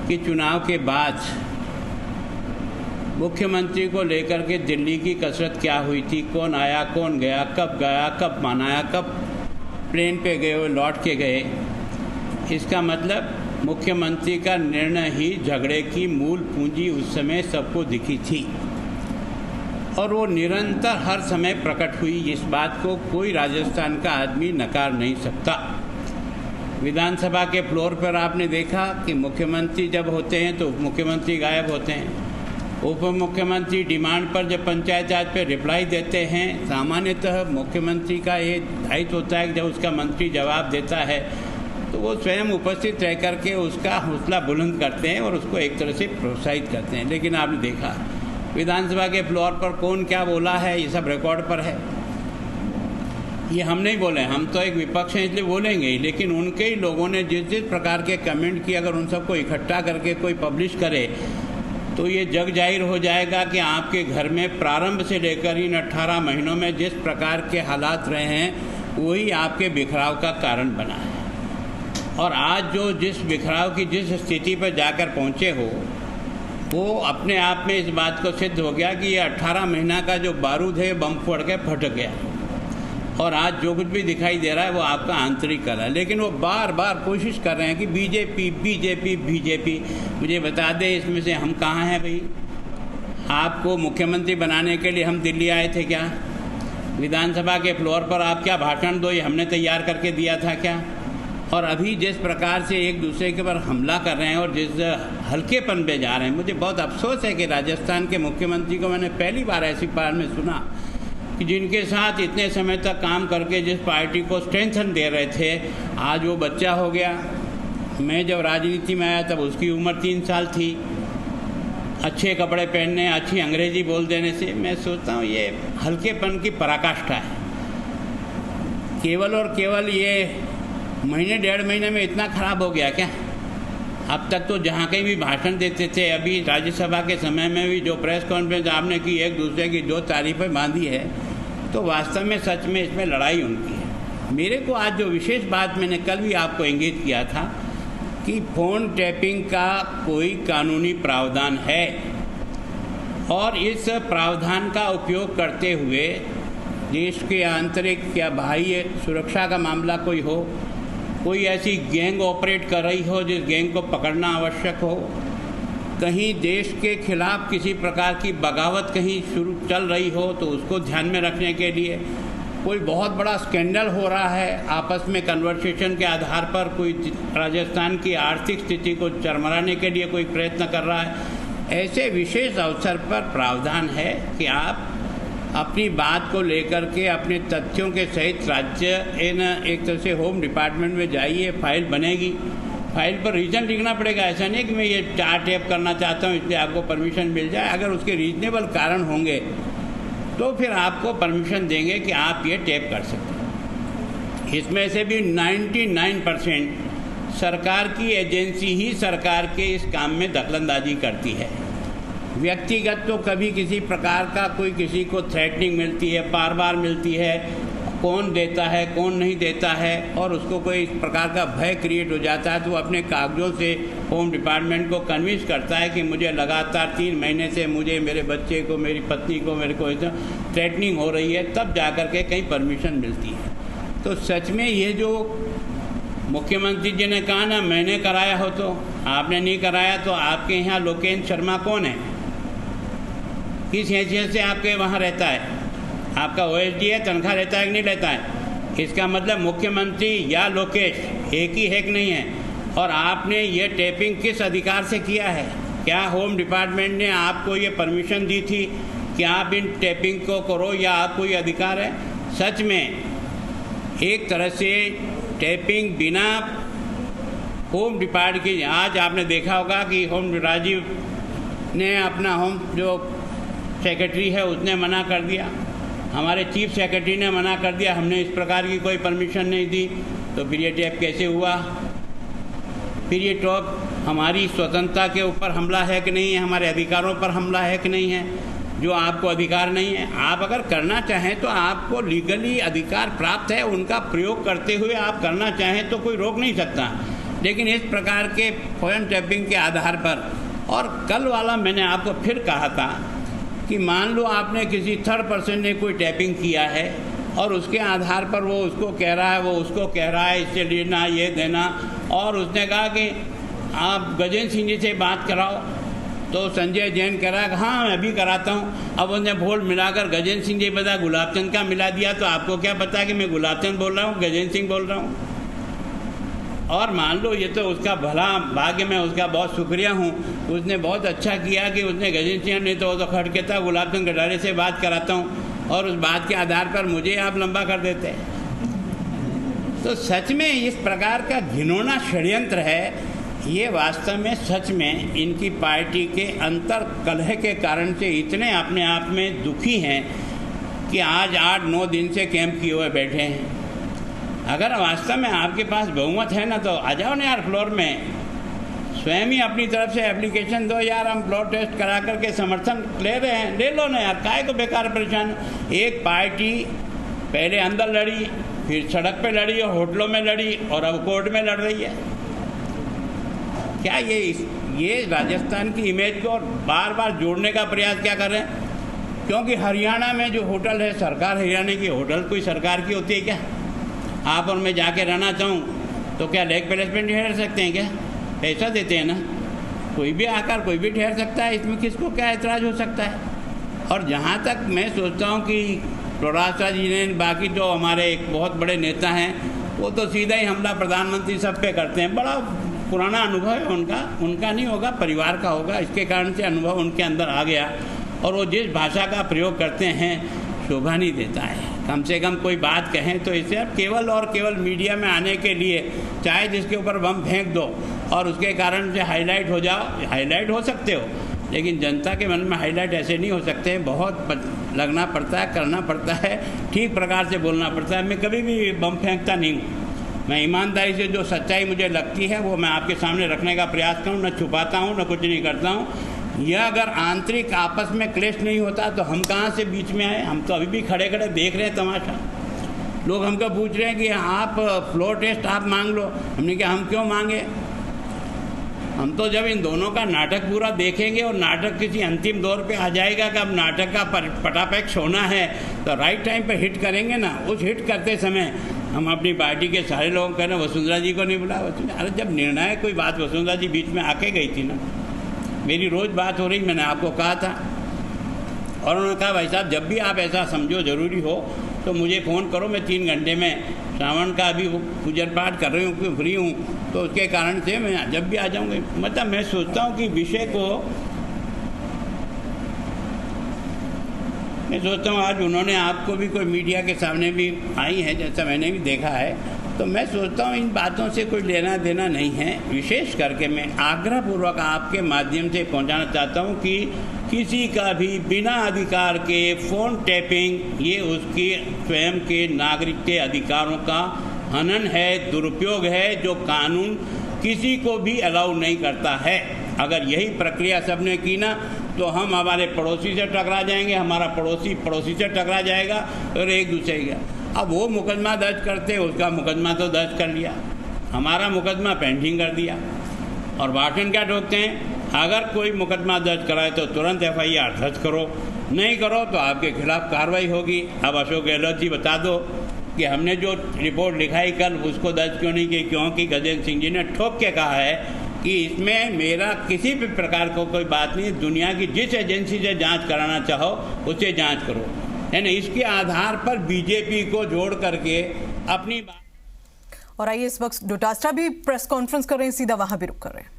कि चुनाव के बाद मुख्यमंत्री को लेकर के दिल्ली की कसरत क्या हुई थी, कौन आया कौन गया, कब मनाया, कब प्लेन पे गए और लौट के गए। इसका मतलब मुख्यमंत्री का निर्णय ही झगड़े की मूल पूंजी उस समय सबको दिखी थी और वो निरंतर हर समय प्रकट हुई। इस बात को कोई राजस्थान का आदमी नकार नहीं सकता। विधानसभा के फ्लोर पर आपने देखा कि मुख्यमंत्री जब होते हैं तो उप मुख्यमंत्री गायब होते हैं। उप मुख्यमंत्री डिमांड पर जब पंचायत राज पर रिप्लाई देते हैं, सामान्यतः मुख्यमंत्री का ये दायित्व होता है कि जब उसका मंत्री जवाब देता है तो वो स्वयं उपस्थित रह करके उसका हौसला बुलंद करते हैं और उसको एक तरह से प्रोत्साहित करते हैं। लेकिन आपने देखा विधानसभा के फ्लोर पर कौन क्या बोला है, ये सब रिकॉर्ड पर है। ये हम नहीं बोले, हम तो एक विपक्ष हैं इसलिए बोलेंगे ही, लेकिन उनके ही लोगों ने जिस जिस प्रकार के कमेंट किए, अगर उन सबको इकट्ठा करके कोई पब्लिश करे तो ये जग जाहिर हो जाएगा कि आपके घर में प्रारंभ से लेकर इन 18 महीनों में जिस प्रकार के हालात रहे हैं वही आपके बिखराव का कारण बना है। और आज जो जिस बिखराव की जिस स्थिति पर जाकर पहुँचे हो वो अपने आप में इस बात को सिद्ध हो गया कि ये 18 महीना का जो बारूद है बम फोड़ के फट गया और आज जो कुछ भी दिखाई दे रहा है वो आपका आंतरिक कला है। लेकिन वो बार बार कोशिश कर रहे हैं कि बीजेपी बीजेपी बीजेपी। मुझे बता दें इसमें से हम कहाँ हैं भाई? आपको मुख्यमंत्री बनाने के लिए हम दिल्ली आए थे क्या? विधानसभा के फ्लोर पर आप क्या भाषण दो ये हमने तैयार करके दिया था क्या? और अभी जिस प्रकार से एक दूसरे के ऊपर हमला कर रहे हैं और जिस हल्केपन पे जा रहे हैं, मुझे बहुत अफसोस है कि राजस्थान के मुख्यमंत्री को मैंने पहली बार ऐसी बार में सुना कि जिनके साथ इतने समय तक काम करके जिस पार्टी को स्ट्रेंथन दे रहे थे आज वो बच्चा हो गया। मैं जब राजनीति में आया तब उसकी उम्र 3 साल थी। अच्छे कपड़े पहनने, अच्छी अंग्रेजी बोल देने से मैं सोचता हूँ ये हल्केपन की पराकाष्ठा है। केवल और केवल ये महीने 1.5 महीने में इतना खराब हो गया क्या? अब तक तो जहाँ कहीं भी भाषण देते थे, अभी राज्यसभा के समय में भी जो प्रेस कॉन्फ्रेंस आपने की, एक दूसरे की जो तारीफें बांधी है, तो वास्तव में सच में इसमें लड़ाई उनकी है। मेरे को आज जो विशेष बात मैंने कल भी आपको इंगित किया था कि फ़ोन टैपिंग का कोई कानूनी प्रावधान है और इस प्रावधान का उपयोग करते हुए देश के आंतरिक या बाह्य सुरक्षा का मामला कोई हो, कोई ऐसी गैंग ऑपरेट कर रही हो जिस गैंग को पकड़ना आवश्यक हो, कहीं देश के खिलाफ किसी प्रकार की बगावत कहीं शुरू चल रही हो तो उसको ध्यान में रखने के लिए, कोई बहुत बड़ा स्कैंडल हो रहा है आपस में कन्वर्सेशन के आधार पर, कोई राजस्थान की आर्थिक स्थिति को चरमराने के लिए कोई प्रयत्न कर रहा है, ऐसे विशेष अवसर पर प्रावधान है कि आप अपनी बात को लेकर के अपने तथ्यों के सहित राज्य एक तरह से होम डिपार्टमेंट में जाइए, फाइल बनेगी, फाइल पर रीज़न लिखना पड़ेगा। ऐसा नहीं कि मैं ये 4 टैप करना चाहता हूँ इसलिए आपको परमिशन मिल जाए। अगर उसके रीजनेबल कारण होंगे तो फिर आपको परमिशन देंगे कि आप ये टैप कर सकते हैं। इसमें से भी 99% सरकार की एजेंसी ही सरकार के इस काम में दखलंदाजी करती है। व्यक्तिगत तो कभी किसी प्रकार का कोई किसी को थ्रेटनिंग मिलती है, बार बार मिलती है, कौन देता है कौन नहीं देता है, और उसको कोई इस प्रकार का भय क्रिएट हो जाता है तो वो अपने कागजों से होम डिपार्टमेंट को कन्विंस करता है कि मुझे लगातार 3 महीने से मुझे, मेरे बच्चे को, मेरी पत्नी को, मेरे को थ्रेटनिंग हो रही है, तब जा कर के कहीं परमिशन मिलती है। तो सच में ये जो मुख्यमंत्री जी ने कहा ना मैंने कराया हो, तो आपने नहीं कराया तो आपके यहाँ लोकेश शर्मा कौन है? किस हैसियत से आपके वहाँ रहता है? आपका OSD है, तनख्वाह लेता है कि नहीं लेता है? इसका मतलब मुख्यमंत्री या लोकेश एक ही है कि नहीं है? और आपने ये टैपिंग किस अधिकार से किया है? क्या होम डिपार्टमेंट ने आपको ये परमिशन दी थी कि आप इन टैपिंग को करो या आपको ये अधिकार है? सच में एक तरह से टैपिंग बिना होम डिपार्टमेंट की, आज आपने देखा होगा कि राजीव ने अपना होम जो सेक्रेटरी है उसने मना कर दिया, हमारे चीफ सेक्रेटरी ने मना कर दिया, हमने इस प्रकार की कोई परमिशन नहीं दी, तो फिर ये टैप कैसे हुआ? फिर ये टॉप हमारी स्वतंत्रता के ऊपर हमला है कि नहीं है? हमारे अधिकारों पर हमला है कि नहीं है? जो आपको अधिकार नहीं है, आप अगर करना चाहें तो आपको लीगली अधिकार प्राप्त है, उनका प्रयोग करते हुए आप करना चाहें तो कोई रोक नहीं सकता। लेकिन इस प्रकार के फ़ोन टैपिंग के आधार पर, और कल वाला मैंने आपको फिर कहा था कि मान लो आपने किसी थर्ड पर्सन ने कोई टैपिंग किया है और उसके आधार पर वो उसको कह रहा है, वो उसको कह रहा है इससे लेना ये देना, और उसने कहा कि आप गजेंद्र सिंह जी से बात कराओ, तो संजय जैन कह रहा है हाँ मैं भी कराता हूँ। अब उसने वोट मिलाकर गजेंद्र सिंह जी बता गुलाब चंद का मिला दिया, तो आपको क्या पता कि मैं गुलाब चंद बोल रहा हूँ, गजेंद्र सिंह बोल रहा हूँ। और मान लो ये तो उसका भला भाग्य, मैं उसका बहुत शुक्रिया हूँ, उसने बहुत अच्छा किया कि उसने गजेंद्र सिंह, नहीं तो वो तो खटकेता गुलाब चंद कटारे से बात कराता हूँ, और उस बात के आधार पर मुझे आप लंबा कर देते। तो सच में इस प्रकार का घिनौना षड्यंत्र है। ये वास्तव में सच में इनकी पार्टी के अंतर कलह के कारण से इतने अपने आप में दुखी हैं कि आज 8-9 दिन से कैंप किए हुए बैठे हैं। अगर वास्तव में आपके पास बहुमत है ना, तो आ जाओ ना यार फ्लोर में, स्वयं ही अपनी तरफ से एप्लीकेशन दो यार, हम फ्लोर टेस्ट करा करके समर्थन ले रहे हैं, ले लो ना यार, काहे को बेकार परेशान। एक पार्टी पहले अंदर लड़ी, फिर सड़क पे लड़ी और होटलों में लड़ी, और अब कोर्ट में लड़ रही है। क्या ये राजस्थान की इमेज को बार बार जोड़ने का प्रयास क्या कर रहे हैं? क्योंकि हरियाणा में जो होटल है, सरकार हरियाणा की, होटल कोई सरकार की होती है क्या? आप और मैं जाके रहना चाहूँ तो क्या लेक पैलेस में ठहर सकते हैं क्या? पैसा देते हैं ना, कोई भी आकर कोई भी ठहर सकता है, इसमें किसको क्या ऐतराज़ हो सकता है? और जहाँ तक मैं सोचता हूँ कि चौरासा जी ने, बाकी जो हमारे एक बहुत बड़े नेता हैं, वो तो सीधा ही हमला प्रधानमंत्री सब पे करते हैं। बड़ा पुराना अनुभव है उनका नहीं होगा, परिवार का होगा, इसके कारण से अनुभव उनके अंदर आ गया, और वो जिस भाषा का प्रयोग करते हैं शोभा नहीं देता है। कम से कम कोई बात कहें तो इसे अब केवल और केवल मीडिया में आने के लिए, चाहे जिसके ऊपर बम फेंक दो और उसके कारण से हाईलाइट हो जाओ, हाईलाइट हो सकते हो, लेकिन जनता के मन में हाईलाइट ऐसे नहीं हो सकते। बहुत लगना पड़ता है, करना पड़ता है, ठीक प्रकार से बोलना पड़ता है। मैं कभी भी बम फेंकता नहीं हूँ, मैं ईमानदारी से जो सच्चाई मुझे लगती है वो मैं आपके सामने रखने का प्रयास करूँ, न छुपाता हूँ न कुछ नहीं करता हूँ। यह अगर आंतरिक आपस में क्लेश नहीं होता तो हम कहाँ से बीच में आए? हम तो अभी भी खड़े खड़े देख रहे हैं तमाशा। लोग हमको पूछ रहे हैं कि आप फ्लोर टेस्ट आप मांग लो। हमने कहा हम क्यों मांगे? हम तो जब इन दोनों का नाटक पूरा देखेंगे और नाटक किसी अंतिम दौर पे आ जाएगा कि अब नाटक का पटापैक्ष होना है, तो राइट टाइम पे हिट करेंगे ना। उस हिट करते समय हम अपनी पार्टी के सारे लोगों को कह रहे हैं वसुंधरा जी को नहीं बुलाया। अरे जब निर्णायक कोई बात वसुंधरा जी बीच में आके गई थी ना, मेरी रोज़ बात हो रही, मैंने आपको कहा था, और उन्होंने कहा भाई साहब जब भी आप ऐसा समझो ज़रूरी हो तो मुझे फ़ोन करो, मैं 3 घंटे में श्रावण का अभी पूजन पाठ कर रही हूँ, फ्री हूँ, तो उसके कारण से मैं जब भी आ जाऊँगी। मतलब मैं सोचता हूँ कि विषय को, मैं सोचता हूँ आज उन्होंने आपको भी कोई मीडिया के सामने भी आई है, जैसा मैंने भी देखा है, तो मैं सोचता हूँ इन बातों से कोई लेना देना नहीं है। विशेष करके मैं आग्रहपूर्वक आपके माध्यम से पहुँचाना चाहता हूँ कि किसी का भी बिना अधिकार के फ़ोन टैपिंग, ये उसके स्वयं के नागरिक के अधिकारों का हनन है, दुरुपयोग है, जो कानून किसी को भी अलाउ नहीं करता है। अगर यही प्रक्रिया सबने की ना, तो हम हमारे पड़ोसी से टकरा जाएंगे, हमारा पड़ोसी से टकरा जाएगा, और एक दूसरे का। अब वो मुकदमा दर्ज करते, उसका मुकदमा तो दर्ज कर लिया, हमारा मुकदमा पेंडिंग कर दिया, और भाषण क्या ठोकते हैं, अगर कोई मुकदमा दर्ज कराए तो तुरंत FIR दर्ज करो, नहीं करो तो आपके खिलाफ कार्रवाई होगी। अब अशोक गहलोत जी बता दो कि हमने जो रिपोर्ट लिखाई कल उसको दर्ज क्यों नहीं की? क्योंकि गजेंद्र सिंह जी ने ठोक के कहा है कि इसमें मेरा किसी भी प्रकार को कोई बात नहीं, दुनिया की जिस एजेंसी से जांच कराना चाहो उससे जांच करो, है ना। इसके आधार पर बीजेपी को जोड़ करके अपनी बात। और आइए इस वक्त डोटासरा भी प्रेस कॉन्फ्रेंस कर रहे हैं, सीधा वहां भी रुक कर रहे हैं।